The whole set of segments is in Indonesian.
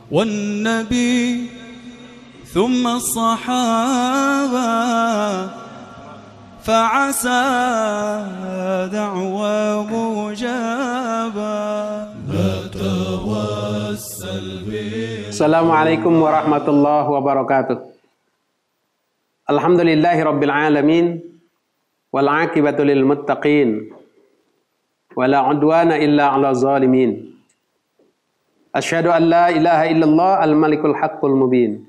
والنبي ثم الصحابة فعسى دعوى مجابة نتوسل به. Assalamualaikum warahmatullahi wabarakatuh. Alhamdulillahi rabbil alamin wal aqibatu lil muttaqin wala udwana illa 'alal zalimin. Asyhadu an la ilaha illallah al malikul haqqul mubin.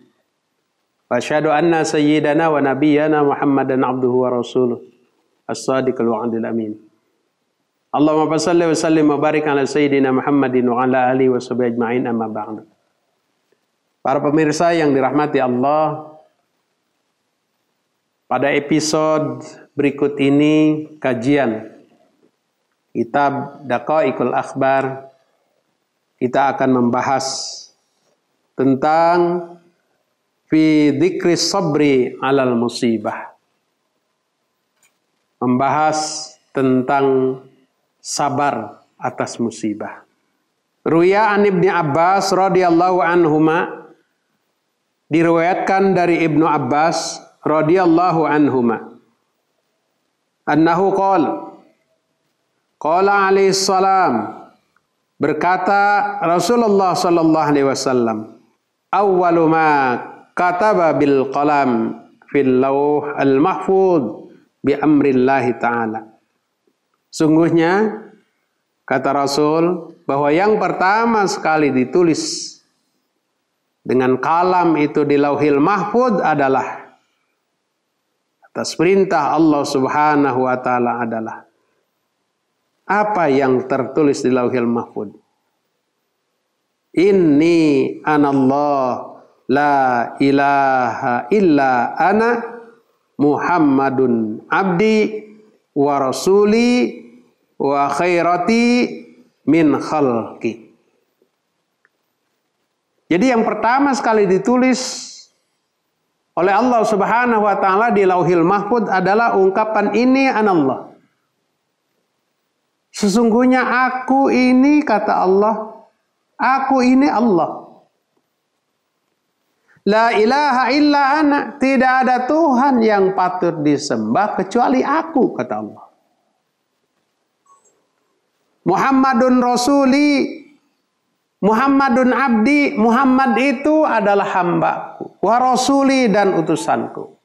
Wa asyhadu anna sayyidana wa nabiyyana Muhammadan abduhu wa rasuluh as-sadiqul wa'dil amin. Allahumma shalli wa sallim wa barik ala sayyidina Muhammadin wa ala alihi wa sahbihi ajma'in, amma ba'du. Para pemirsa yang dirahmati Allah, pada episode berikut ini kajian kitab Daqaiqul Akhbar, kita akan membahas tentang fi dzikri sabri alal musibah. Membahas tentang sabar atas musibah. Ruya an Ibnu Abbas radhiyallahu anhuma, diriwayatkan dari Ibnu Abbas radhiyallahu anhuma, annahu qala alaihi salam, berkata Rasulullah sallallahu alaihi wasallam, awwalu ma kataba bil qalam fil lauh al mahfuz bi amrillahi ta'ala. Sungguhnya kata Rasul bahwa yang pertama sekali ditulis dengan kalam itu di lauhil mahfuz adalah atas perintah Allah Subhanahu wa taala adalah apa yang tertulis di lauhil mahfuz. Inni anallah la ilaha illa ana Muhammadun abdi wa rasuli wa khairati min khalqi. Jadi yang pertama sekali ditulis oleh Allah Subhanahu wa taala di lauhil mahfuz adalah ungkapan ini anallah. Sesungguhnya aku ini, kata Allah, aku ini Allah. La ilaha illa ana, tidak ada Tuhan yang patut disembah kecuali aku, kata Allah. Muhammadun rasuli, Muhammadun abdi, Muhammad itu adalah hambaku, wa rasuli dan utusanku.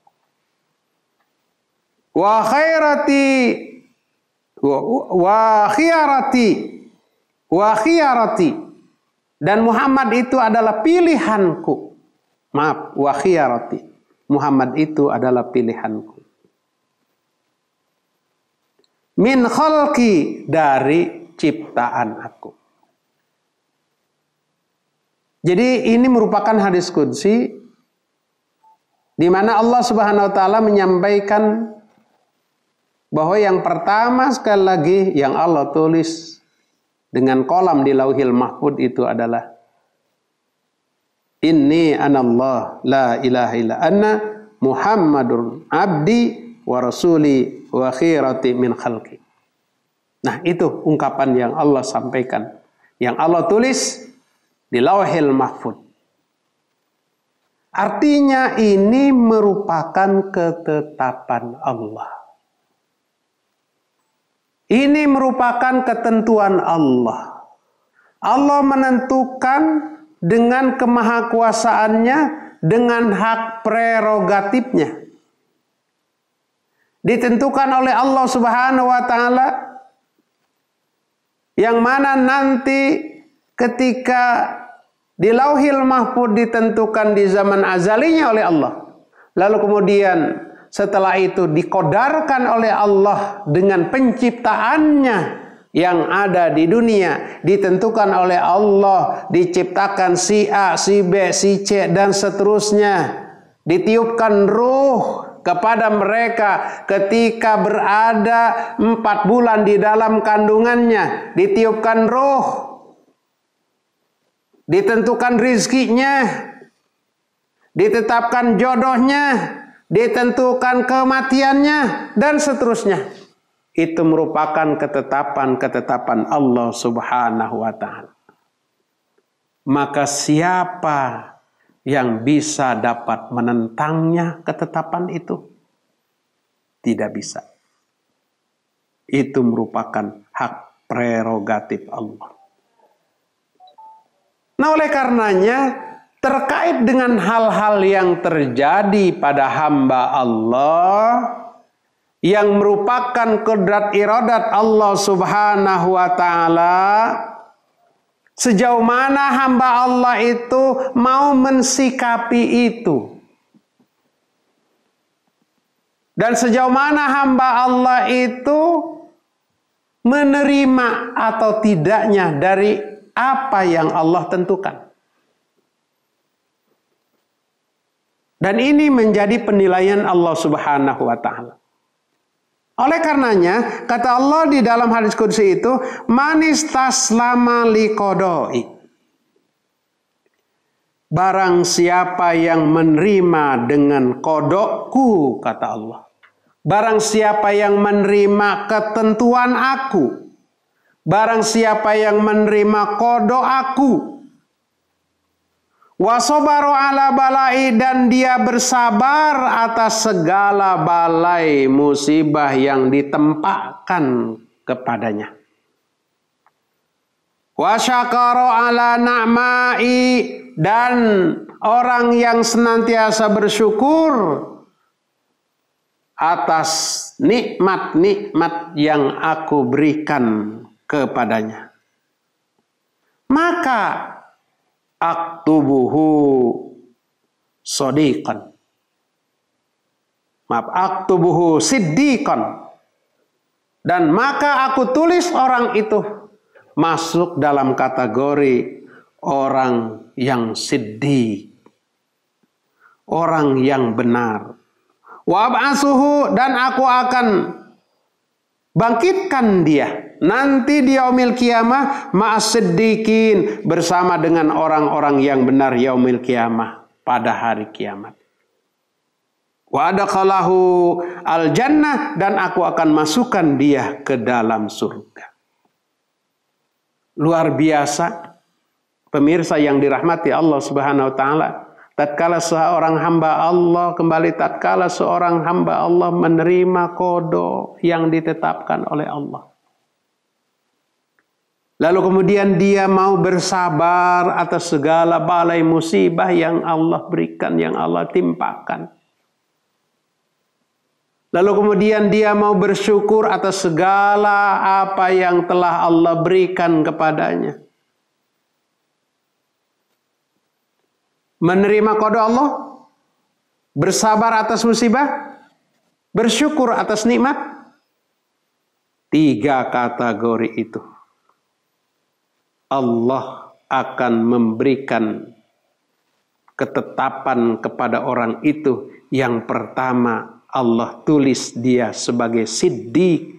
Wa khairati wa khiyarati, dan Muhammad itu adalah pilihanku. Maaf, wa khiyarati, Muhammad itu adalah pilihanku. Min khalqi, dari ciptaan aku. Jadi ini merupakan hadis qudsi di mana Allah Subhanahu wa taala menyampaikan bahwa yang pertama sekali lagi yang Allah tulis dengan kolam di lauhil mahfuz itu adalah inni anallah la ilaha illa anna Muhammadun abdi wa rasuli wa khirati min khalqi. Nah, itu ungkapan yang Allah sampaikan, yang Allah tulis di lauhil mahfuz. Artinya ini merupakan ketetapan Allah. Ini merupakan ketentuan Allah. Allah menentukan dengan kemahakuasaannya, dengan hak prerogatifnya. Ditentukan oleh Allah Subhanahu wa taala, yang mana nanti ketika di lauhil mahfuz ditentukan di zaman azalinya oleh Allah. Lalu kemudian setelah itu dikodarkan oleh Allah dengan penciptaannya yang ada di dunia. Ditentukan oleh Allah, diciptakan si A, si B, si C, dan seterusnya. Ditiupkan ruh kepada mereka ketika berada 4 bulan di dalam kandungannya. Ditiupkan ruh. Ditentukan rizkinya. Ditetapkan jodohnya. Ditentukan kematiannya, dan seterusnya. Itu merupakan ketetapan-ketetapan Allah Subhanahu wa ta'ala. maka siapa yang bisa dapat menentangnya ketetapan itu? Tidak bisa. Itu merupakan hak prerogatif Allah. Nah, oleh karenanya terkait dengan hal-hal yang terjadi pada hamba Allah yang merupakan qudrat iradat Allah Subhanahu wa taala, sejauh mana hamba Allah itu mau mensikapi itu, dan sejauh mana hamba Allah itu menerima atau tidaknya dari apa yang Allah tentukan. Dan ini menjadi penilaian Allah Subhanahu wa taala. Oleh karenanya, kata Allah di dalam hadis qudsi itu, manistaslama liqodoi. Barang siapa yang menerima dengan kodokku, kata Allah. Barang siapa yang menerima ketentuan aku. Barang siapa yang menerima kodok aku. Wasobaru ala balai, dan dia bersabar atas segala balai musibah yang ditempatkan kepadanya. Wasyakaro ala na'mai, dan orang yang senantiasa bersyukur atas nikmat-nikmat yang aku berikan kepadanya. Maka aktubuhu sodiqan. Aktubuhu siddiqan. Dan maka aku tulis orang itu masuk dalam kategori orang yang siddiq. Orang yang benar. Wa ab'asuhu, dan aku akan bangkitkan dia nanti di yaumil qiyamah ma'as siddiqin, bersama dengan orang-orang yang benar yaumil qiyamah, pada hari kiamat. Wa adakhalahu al jannah, dan aku akan masukkan dia ke dalam surga. Luar biasa pemirsa yang dirahmati Allah Subhanahu wa taala. Tatkala seorang hamba Allah, kembali tatkala seorang hamba Allah menerima qada yang ditetapkan oleh Allah. Lalu kemudian dia mau bersabar atas segala balai musibah yang Allah berikan, yang Allah timpakan. Lalu kemudian dia mau bersyukur atas segala apa yang telah Allah berikan kepadanya. Menerima qada Allah, bersabar atas musibah, bersyukur atas nikmat. 3 kategori itu Allah akan memberikan ketetapan kepada orang itu. Yang pertama, Allah tulis dia sebagai siddiq,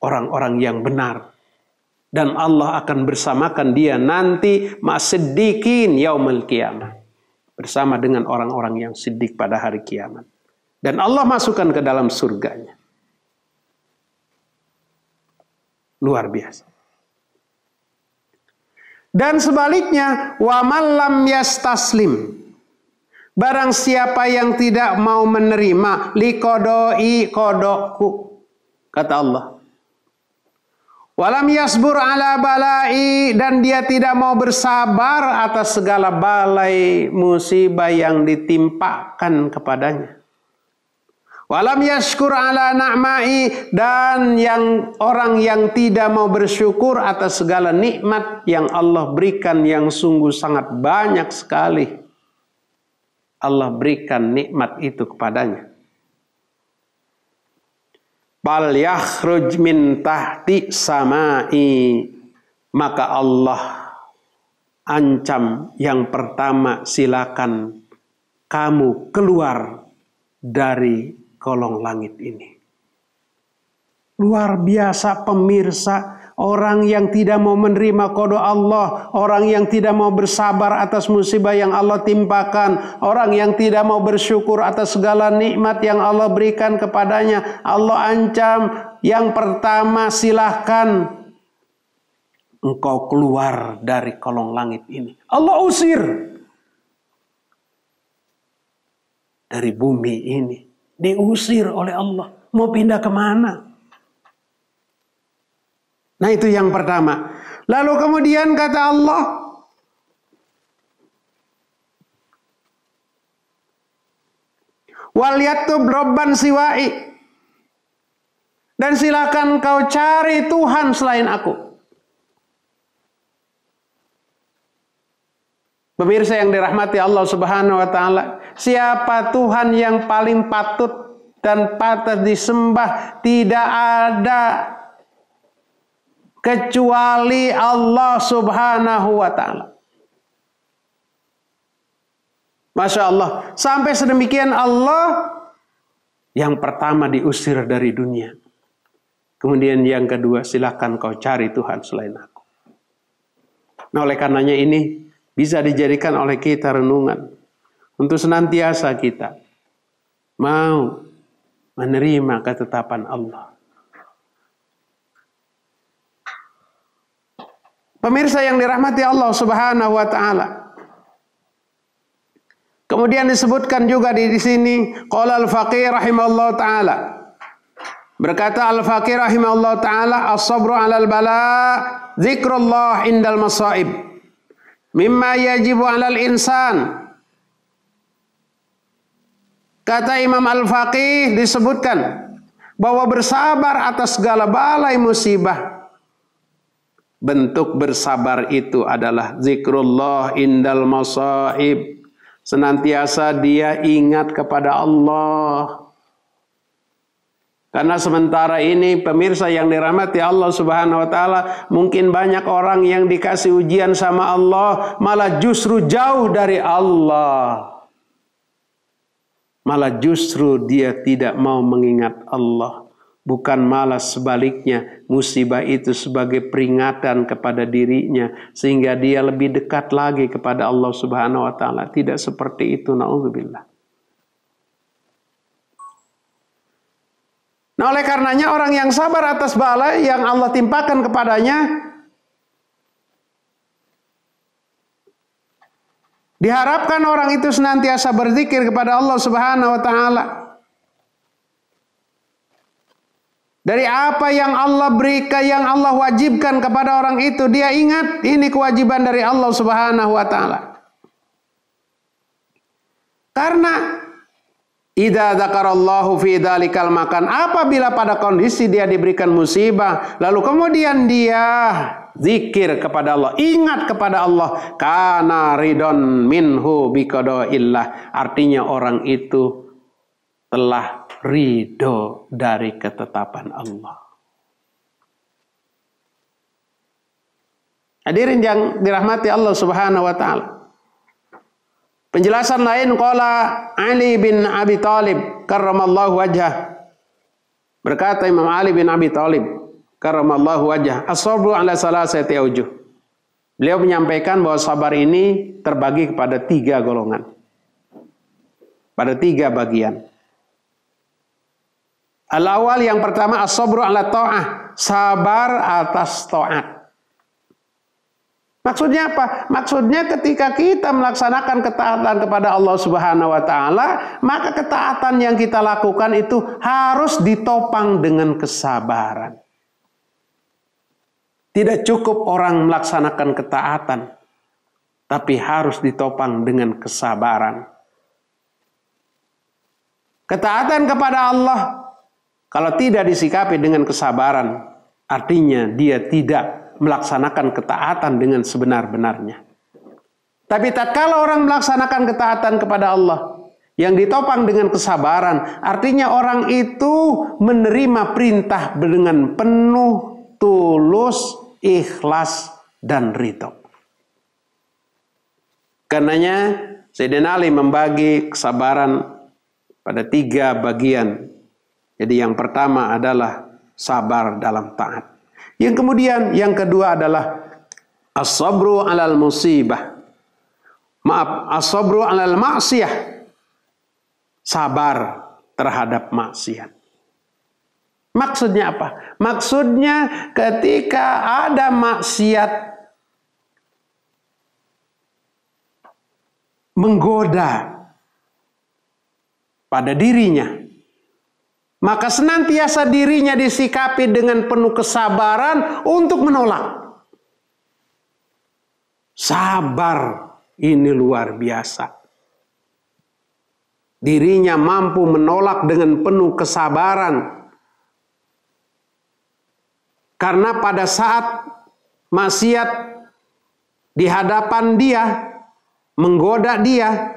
orang-orang yang benar. Dan Allah akan bersamakan dia nanti ma'as-siddiqin yaumil qiyamah, bersama dengan orang-orang yang siddiq pada hari kiamat. Dan Allah masukkan ke dalam surganya. Luar biasa. Dan sebaliknya, wa man lam yastaslim, barang siapa yang tidak mau menerima liqodoi, kodokku, kata Allah. Walam yasbur ala balai, dan dia tidak mau bersabar atas segala balai musibah yang ditimpakan kepadanya. Walam yashkur ala na'mai, dan orang yang tidak mau bersyukur atas segala nikmat yang Allah berikan, yang sungguh sangat banyak sekali Allah berikan nikmat itu kepadanya. Bal yakhruj min tahti samai, maka Allah ancam yang pertama, silakan kamu keluar dari kolong langit ini. Luar biasa pemirsa, orang yang tidak mau menerima qada Allah, orang yang tidak mau bersabar atas musibah yang Allah timpakan, orang yang tidak mau bersyukur atas segala nikmat yang Allah berikan kepadanya, Allah ancam yang pertama, silahkan engkau keluar dari kolong langit ini. Allah usir dari bumi ini. Diusir oleh Allah. Mau pindah kemana? Nah itu yang pertama. Lalu kemudian kata Allah, wal yaktub robban siwai, dan silakan kau cari Tuhan selain aku. Pemirsa yang dirahmati Allah Subhanahu wa taala, siapa Tuhan yang paling patut dan patut disembah? Tidak ada kecuali Allah Subhanahu wa taala. Masya Allah. Sampai sedemikian Allah yang pertama diusir dari dunia. Kemudian yang kedua, silakan kau cari Tuhan selain aku. Nah oleh karenanya ini bisa dijadikan oleh kita renungan. Untuk senantiasa kita mau menerima ketetapan Allah. Pemirsa yang dirahmati Allah Subhanahu wa taala. Kemudian disebutkan juga di sini qala al-faqih rahimahullah taala. Berkata al-faqih rahimahullah taala, as-sabru 'alal bala zikrullah indal masaib. Mimma yajibu 'alal insan. Kata Imam al-faqih disebutkan bahwa bersabar atas segala balai musibah. Bentuk bersabar itu adalah zikrullah indal masaib. Senantiasa dia ingat kepada Allah. Karena sementara ini pemirsa yang dirahmati Allah Subhanahu wa taala, mungkin banyak orang yang dikasih ujian sama Allah malah justru jauh dari Allah. Malah justru dia tidak mau mengingat Allah. Bukan malah sebaliknya, musibah itu sebagai peringatan kepada dirinya sehingga dia lebih dekat lagi kepada Allah Subhanahu wa taala. Tidak seperti itu, naudzubillah. Nah, oleh karenanya orang yang sabar atas bala yang Allah timpakan kepadanya, diharapkan orang itu senantiasa berzikir kepada Allah Subhanahu wa taala. Dari apa yang Allah berikan, yang Allah wajibkan kepada orang itu, dia ingat ini kewajiban dari Allah Subhanahu wa taala. Karena idza dzakarallahu fi dzalikal makan, apabila pada kondisi dia diberikan musibah, lalu kemudian dia zikir kepada Allah, ingat kepada Allah, kana ridon minhu biqadaillah, artinya orang itu telah ridho dari ketetapan Allah. Hadirin yang dirahmati Allah Subhanahu wa taala. Penjelasan lain qala Ali bin Abi Thalib karramallahu wajhah. Berkata Imam Ali bin Abi Thalib karramallahu wajhah, as-sabru ala salasati aujuh. Beliau menyampaikan bahwa sabar ini terbagi kepada 3 golongan. Pada 3 bagian. Al-awal yang pertama as-sabru ala ta'ah, sabar atas taat. Maksudnya apa? Maksudnya ketika kita melaksanakan ketaatan kepada Allah Subhanahu wa taala, maka ketaatan yang kita lakukan itu harus ditopang dengan kesabaran. Tidak cukup orang melaksanakan ketaatan, tapi harus ditopang dengan kesabaran. Ketaatan kepada Allah kalau tidak disikapi dengan kesabaran, artinya dia tidak melaksanakan ketaatan dengan sebenar-benarnya. Tapi tatkala orang melaksanakan ketaatan kepada Allah yang ditopang dengan kesabaran, artinya orang itu menerima perintah dengan penuh tulus, ikhlas, dan ridho. Karenanya Sayyidina Ali membagi kesabaran pada 3 bagian. Jadi yang pertama adalah sabar dalam taat. Yang kemudian yang kedua adalah as-sabru 'alal musibah. As-sabru 'alal ma'siyah. Sabar terhadap maksiat. Maksudnya apa? Maksudnya ketika ada maksiat menggoda pada dirinya, maka senantiasa dirinya disikapi dengan penuh kesabaran untuk menolak. Sabar ini luar biasa. Dirinya mampu menolak dengan penuh kesabaran. Karena pada saat maksiat di hadapan dia, menggoda dia,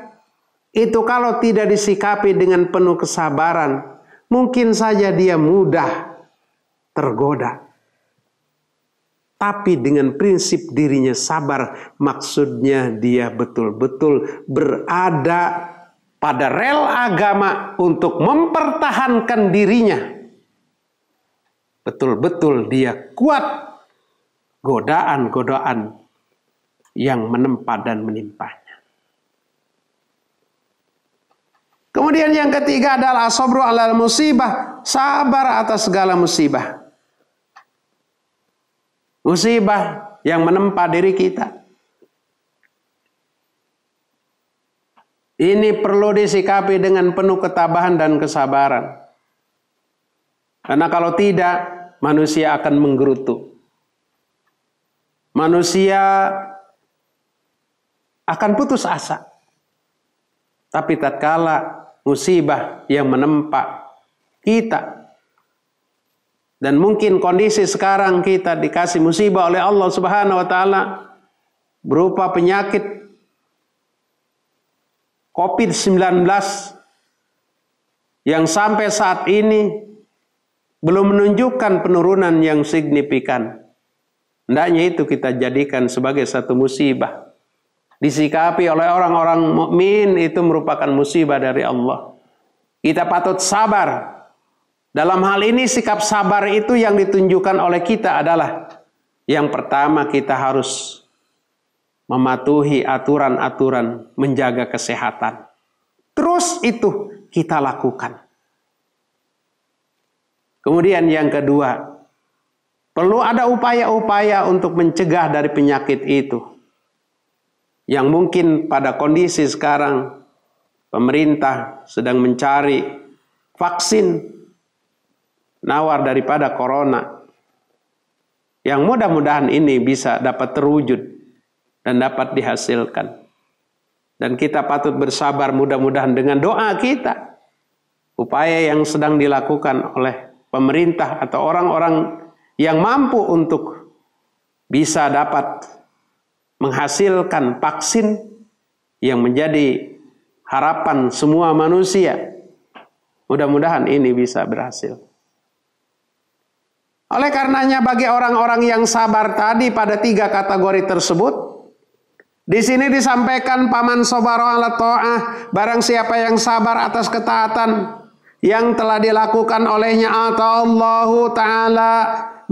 itu kalau tidak disikapi dengan penuh kesabaran, mungkin saja dia mudah tergoda. Tapi dengan prinsip dirinya sabar, maksudnya dia betul-betul berada pada rel agama untuk mempertahankan dirinya. Betul-betul dia kuat godaan-godaan yang menempa dan menimpanya. Kemudian yang ketiga adalah as-sabru 'alal musibah, sabar atas segala musibah. Musibah yang menempa diri kita. Ini perlu disikapi dengan penuh ketabahan dan kesabaran. Karena kalau tidak, manusia akan menggerutu. Manusia akan putus asa. Tapi tatkala musibah yang menempa kita, dan mungkin kondisi sekarang kita dikasih musibah oleh Allah Subhanahu wa taala berupa penyakit COVID-19 yang sampai saat ini belum menunjukkan penurunan yang signifikan. Hendaknya itu kita jadikan sebagai satu musibah. Disikapi oleh orang-orang mukmin itu merupakan musibah dari Allah. Kita patut sabar. Dalam hal ini sikap sabar itu yang ditunjukkan oleh kita adalah yang pertama kita harus mematuhi aturan-aturan menjaga kesehatan. Terus itu kita lakukan. Kemudian yang kedua, perlu ada upaya-upaya untuk mencegah dari penyakit itu. Yang mungkin pada kondisi sekarang, pemerintah sedang mencari vaksin nawar daripada corona. Yang mudah-mudahan ini bisa dapat terwujud dan dapat dihasilkan. Dan kita patut bersabar mudah-mudahan dengan doa kita. Upaya yang sedang dilakukan oleh pemerintah atau orang-orang yang mampu untuk bisa dapat menghasilkan vaksin yang menjadi harapan semua manusia. Mudah-mudahan ini bisa berhasil. Oleh karenanya bagi orang-orang yang sabar tadi pada 3 kategori tersebut, di sini disampaikan paman sabara ala ta'ah, barang siapa yang sabar atas ketaatan yang telah dilakukan olehnya ata'allahu ta'ala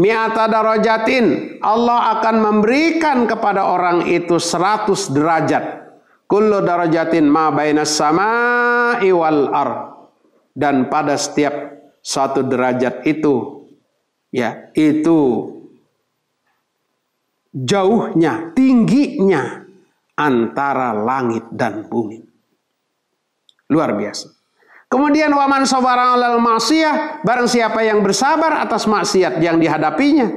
mi'ata darajatin, Allah akan memberikan kepada orang itu 100 derajat. Kullu darajatin ma bainas sama'i wal ard. Dan pada setiap 1 derajat itu, ya, itu jauhnya, tingginya antara langit dan bumi. Luar biasa. Kemudian waman sabara 'alal ma'siyah, barang siapa yang bersabar atas maksiat yang dihadapinya,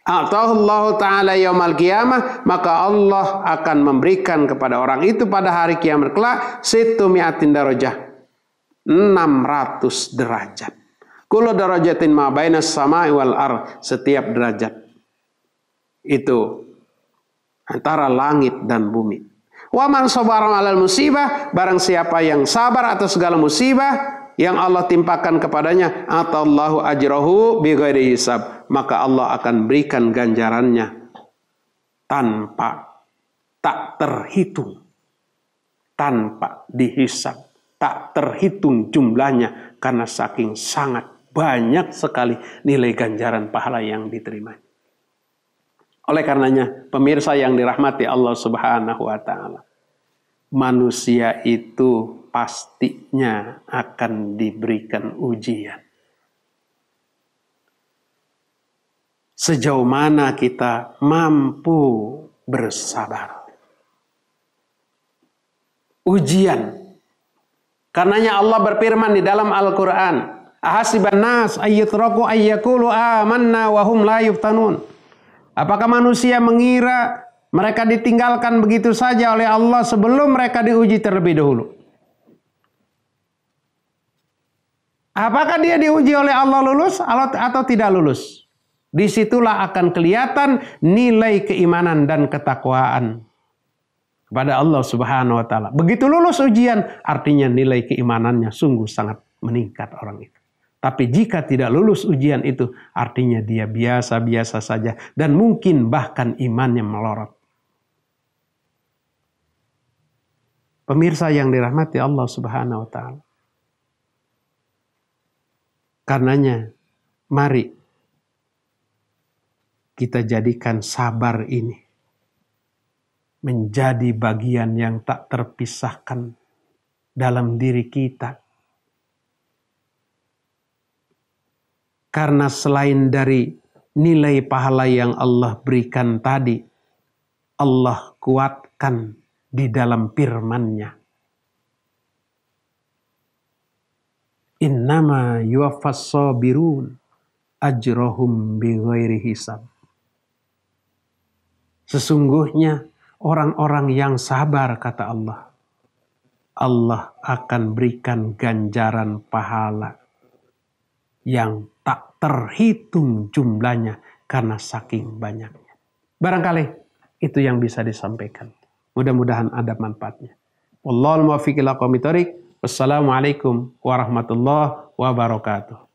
atahullahu ta'ala yaumal qiyamah, maka Allah akan memberikan kepada orang itu pada hari kiamat kelak 600 darajah, 600 derajat. Kullu darajatin ma bainas sama'i wal ard, setiap derajat itu antara langit dan bumi. Wa man sabara 'alal musibah, barang siapa yang sabar atas segala musibah yang Allah timpakan kepadanya, atallahu ajrahu bighairi hisab, maka Allah akan berikan ganjarannya tanpa tak terhitung, tanpa dihisab, tak terhitung jumlahnya karena saking sangat banyak sekali nilai ganjaran pahala yang diterima. Oleh karenanya, pemirsa yang dirahmati Allah Subhanahu wa ta'ala, manusia itu pastinya akan diberikan ujian. sejauh mana kita mampu bersabar. Ujian. Karenanya Allah berfirman di dalam Al-Quran, ahasiban nas ayyutraku ayyakulu amanna wa hum la yuftanun. Apakah manusia mengira mereka ditinggalkan begitu saja oleh Allah sebelum mereka diuji terlebih dahulu? Apakah dia diuji oleh Allah lulus atau tidak lulus? Disitulah akan kelihatan nilai keimanan dan ketakwaan kepada Allah Subhanahu wa Ta'ala. Begitu lulus ujian, artinya nilai keimanannya sungguh sangat meningkat orang itu. Tapi jika tidak lulus ujian itu, artinya dia biasa-biasa saja dan mungkin bahkan imannya melorot. Pemirsa yang dirahmati Allah Subhanahu wa Ta'ala. Karenanya, mari kita jadikan sabar ini menjadi bagian yang tak terpisahkan dalam diri kita. Karena selain dari nilai pahala yang Allah berikan tadi, Allah kuatkan di dalam firman-Nya. Innama yuwaffas sabirun ajrohum bighairi hisab. Sesungguhnya orang-orang yang sabar, kata Allah, Allah akan berikan ganjaran pahala yang tak terhitung jumlahnya karena saking banyaknya. Barangkali itu yang bisa disampaikan. Mudah-mudahan ada manfaatnya. Wallahul muwaffiq ila aqwamit thoriq. Wassalamualaikum warahmatullahi wabarakatuh.